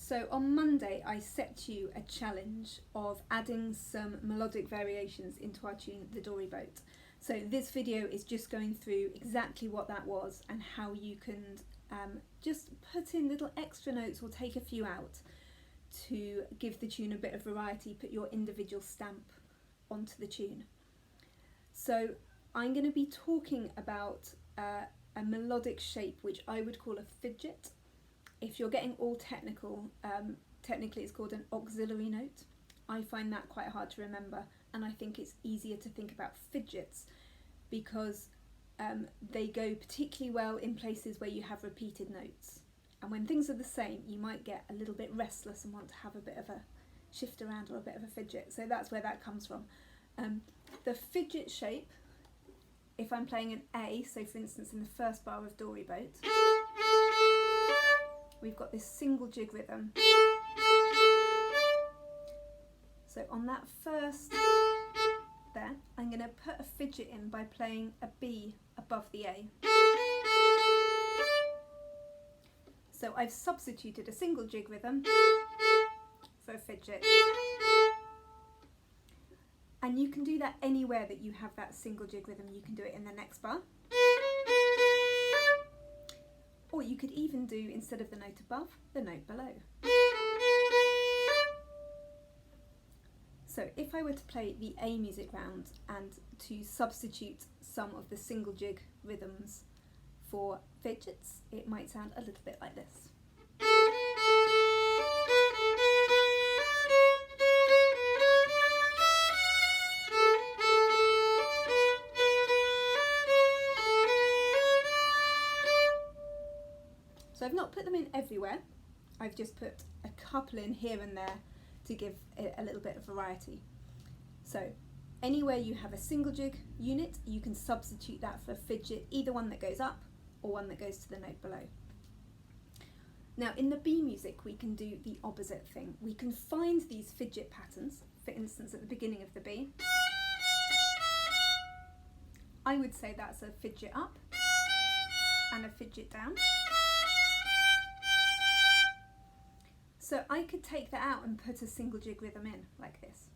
So on Monday I set you a challenge of adding some melodic variations into our tune, The Dory Boat. So this video is just going through exactly what that was and how you can just put in little extra notes or take a few out to give the tune a bit of variety, put your individual stamp onto the tune. So I'm going to be talking about a melodic shape which I would call a fidget. If you're getting all technical, technically it's called an auxiliary note. I find that quite hard to remember, and I think it's easier to think about fidgets because they go particularly well in places where you have repeated notes. And when things are the same, you might get a little bit restless and want to have a bit of a shift around or a bit of a fidget. So that's where that comes from. The fidget shape, if I'm playing an A, so for instance in the first bar of Dory Boat, we've got this single jig rhythm. So on that first there, I'm going to put a fidget in by playing a B above the A. So I've substituted a single jig rhythm for a fidget. And you can do that anywhere that you have that single jig rhythm. You can do it in the next bar. Or you could even do, instead of the note above, the note below. So if I were to play the A music round and to substitute some of the single jig rhythms for fidgets, it might sound a little bit like this. So I've not put them in everywhere, I've just put a couple in here and there to give it a little bit of variety. So anywhere you have a single jig unit, you can substitute that for a fidget, either one that goes up or one that goes to the note below. Now in the B music we can do the opposite thing. We can find these fidget patterns, for instance at the beginning of the B. I would say that's a fidget up and a fidget down. So I could take that out and put a single jig rhythm in, like this.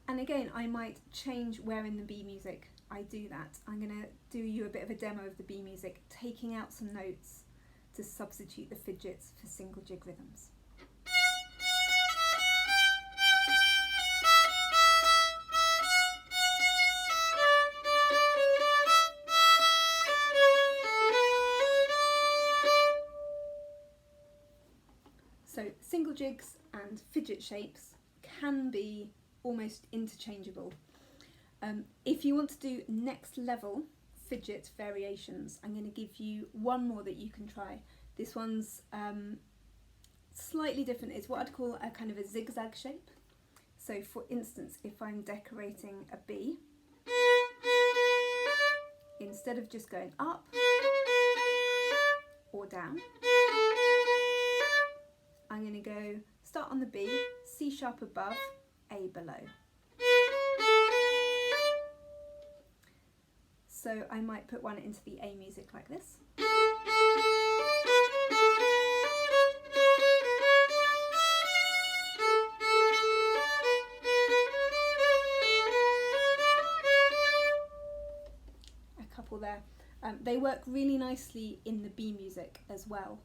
And again, I might change where in the B music I do that. I'm going to do you a bit of a demo of the B music, taking out some notes to substitute the fidgets for single jig rhythms. So single jigs and fidget shapes can be almost interchangeable. If you want to do next level fidget variations, I'm going to give you one more that you can try. This one's slightly different. It's what I'd call a kind of a zigzag shape. So for instance, if I'm decorating a B, instead of just going up or down, I'm going to go start on the B, C sharp above, A below. So I might put one into the A music like this. A couple there. They work really nicely in the B music as well.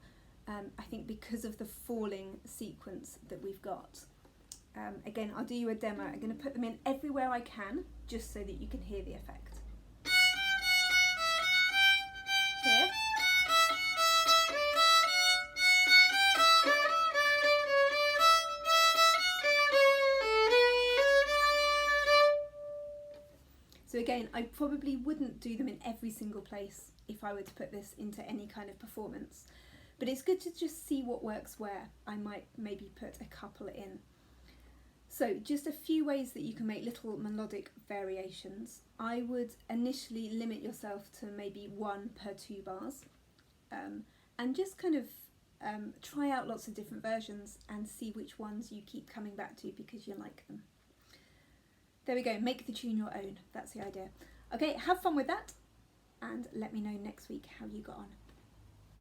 I think because of the falling sequence that we've got. Again, I'll do you a demo. I'm going to put them in everywhere I can, just so that you can hear the effect. Here. So again, I probably wouldn't do them in every single place if I were to put this into any kind of performance. But it's good to just see what works where. I might maybe put a couple in. So just a few ways that you can make little melodic variations. I would initially limit yourself to maybe 1 per 2 bars and just kind of try out lots of different versions and see which ones you keep coming back to because you like them. There we go, make the tune your own, that's the idea. Okay, have fun with that and let me know next week how you got on.